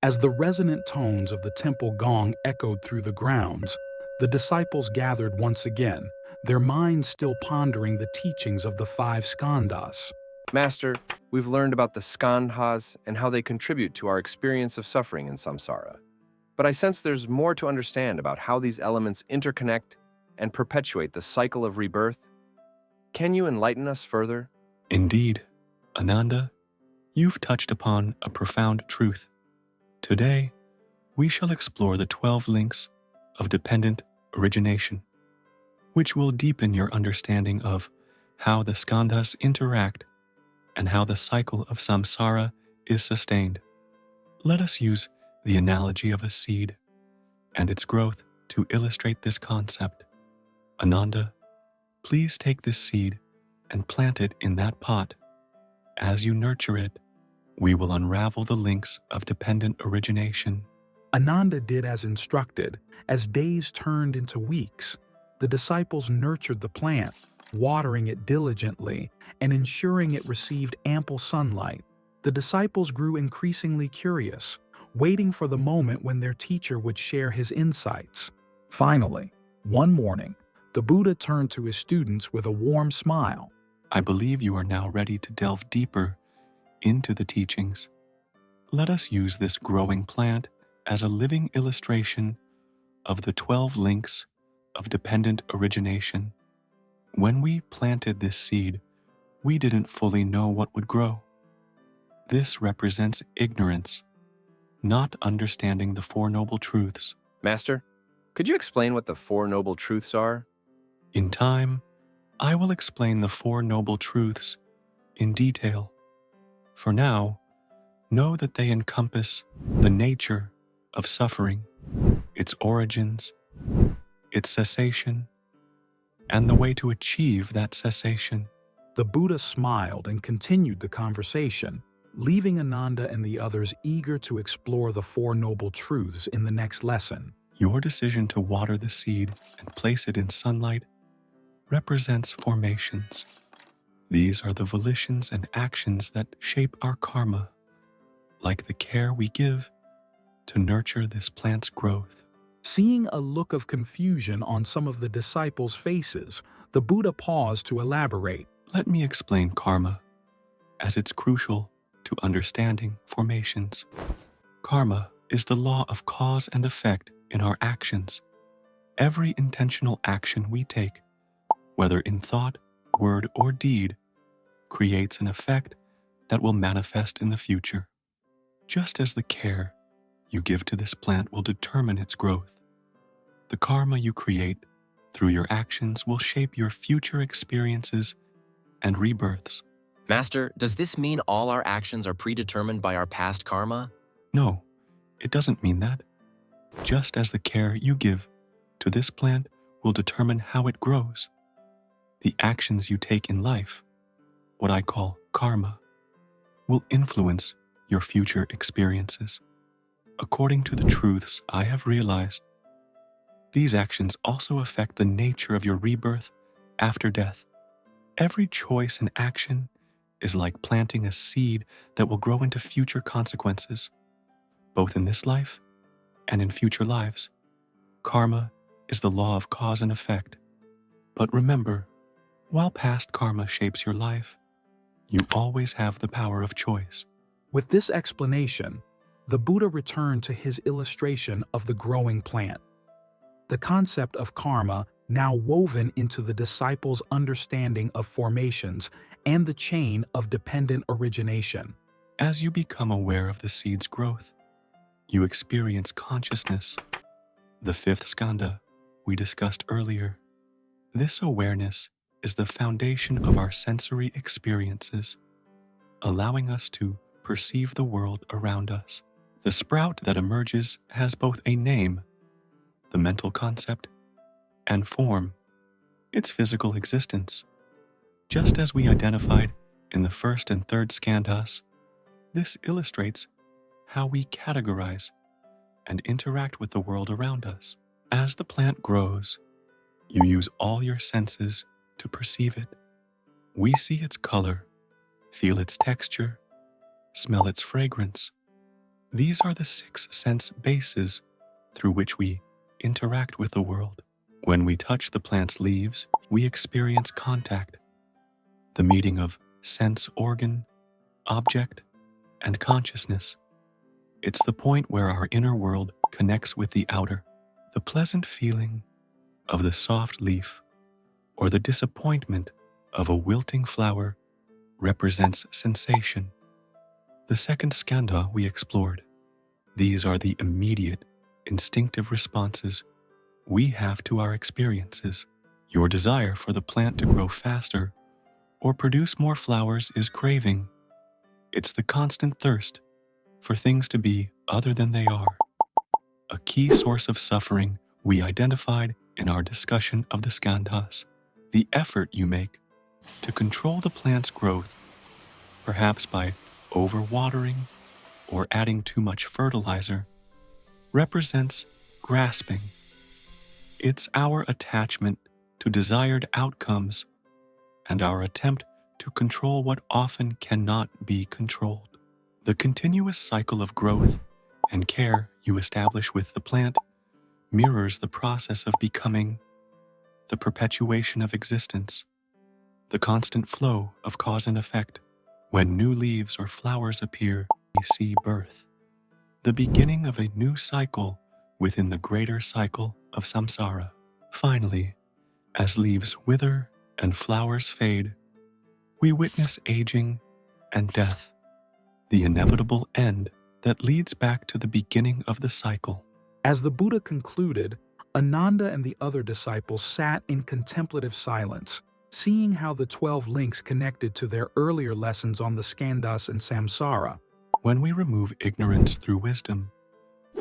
As the resonant tones of the temple gong echoed through the grounds, the disciples gathered once again, their minds still pondering the teachings of the five skandhas. Master, we've learned about the skandhas and how they contribute to our experience of suffering in samsara. But I sense there's more to understand about how these elements interconnect and perpetuate the cycle of rebirth. Can you enlighten us further? Indeed, Ananda, you've touched upon a profound truth. Today, we shall explore the 12 links of dependent origination, which will deepen your understanding of how the skandhas interact and how the cycle of samsara is sustained. Let us use the analogy of a seed and its growth to illustrate this concept. Ananda, please take this seed and plant it in that pot. As you nurture it, we will unravel the links of dependent origination. Ananda did as instructed. As days turned into weeks, the disciples nurtured the plant, watering it diligently and ensuring it received ample sunlight. The disciples grew increasingly curious, waiting for the moment when their teacher would share his insights. Finally, one morning, the Buddha turned to his students with a warm smile. I believe you are now ready to delve deeper into the teachings. Let us use this growing plant as a living illustration of the 12 links of dependent origination. When we planted this seed, we didn't fully know what would grow. This represents ignorance, not understanding the Four Noble Truths. Master, could you explain what the Four Noble Truths are? In time, I will explain the Four Noble Truths in detail. For now, know that they encompass the nature of suffering, its origins, its cessation, and the way to achieve that cessation. The Buddha smiled and continued the conversation, leaving Ananda and the others eager to explore the Four Noble Truths in the next lesson. Your decision to water the seed and place it in sunlight represents formations. These are the volitions and actions that shape our karma, like the care we give to nurture this plant's growth. Seeing a look of confusion on some of the disciples' faces, the Buddha paused to elaborate. Let me explain karma, as it's crucial to understanding formations. Karma is the law of cause and effect in our actions. Every intentional action we take, whether in thought, word, or deed, creates an effect that will manifest in the future. Just as the care you give to this plant will determine its growth, the karma you create through your actions will shape your future experiences and rebirths. Master, does this mean all our actions are predetermined by our past karma? No, it doesn't mean that. Just as the care you give to this plant will determine how it grows, the actions you take in life, what I call karma, will influence your future experiences. According to the truths I have realized, these actions also affect the nature of your rebirth after death. Every choice and action is like planting a seed that will grow into future consequences, both in this life and in future lives. Karma is the law of cause and effect. But remember, while past karma shapes your life, you always have the power of choice. With this explanation, the Buddha returned to his illustration of the growing plant. The concept of karma now woven into the disciples' understanding of formations and the chain of dependent origination. As you become aware of the seed's growth, you experience consciousness, the fifth skandha we discussed earlier. This awareness is the foundation of our sensory experiences, allowing us to perceive the world around us. The sprout that emerges has both a name, the mental concept, and form, its physical existence. Just as we identified in the first and third skandhas, this illustrates how we categorize and interact with the world around us. As the plant grows, you use all your senses to perceive it. We see its color, feel its texture, smell its fragrance, These are the 6 sense bases through which we interact with the world. When we touch the plant's leaves, we experience contact, the meeting of sense organ, object, and consciousness. It's the point where our inner world connects with the outer. The pleasant feeling of the soft leaf or the disappointment of a wilting flower represents sensation. The second skandha we explored. These are the immediate, instinctive responses we have to our experiences. Your desire for the plant to grow faster or produce more flowers is craving. It's the constant thirst for things to be other than they are. A key source of suffering we identified in our discussion of the skandhas. The effort you make to control the plant's growth, perhaps by overwatering or adding too much fertilizer, represents grasping. It's our attachment to desired outcomes and our attempt to control what often cannot be controlled. The continuous cycle of growth and care you establish with the plant mirrors the process of becoming, the perpetuation of existence, the constant flow of cause and effect. When new leaves or flowers appear, we see birth, the beginning of a new cycle within the greater cycle of samsara. Finally, as leaves wither and flowers fade, we witness aging and death, the inevitable end that leads back to the beginning of the cycle. As the Buddha concluded, Ananda and the other disciples sat in contemplative silence, seeing how the 12 links connected to their earlier lessons on the skandhas and samsara. When we remove ignorance through wisdom,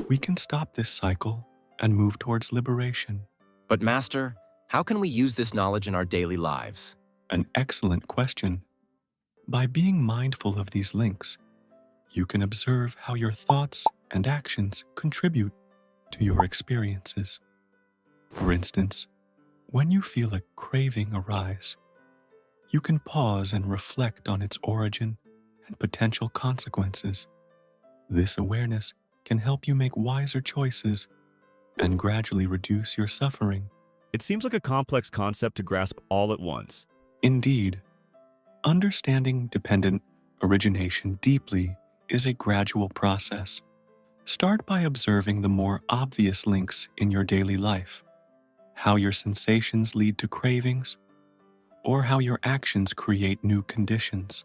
we can stop this cycle and move towards liberation. But Master, how can we use this knowledge in our daily lives? An excellent question. By being mindful of these links, you can observe how your thoughts and actions contribute to your experiences. For instance, when you feel a craving arise, you can pause and reflect on its origin and potential consequences. This awareness can help you make wiser choices and gradually reduce your suffering. It seems like a complex concept to grasp all at once. Indeed, understanding dependent origination deeply is a gradual process. Start by observing the more obvious links in your daily life, how your sensations lead to cravings, or how your actions create new conditions.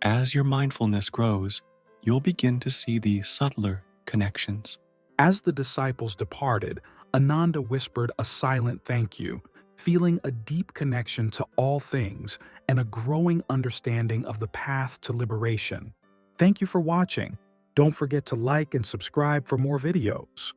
As your mindfulness grows, you'll begin to see the subtler connections. As the disciples departed, Ananda whispered a silent thank you, feeling a deep connection to all things and a growing understanding of the path to liberation. Thank you for watching. Don't forget to like and subscribe for more videos.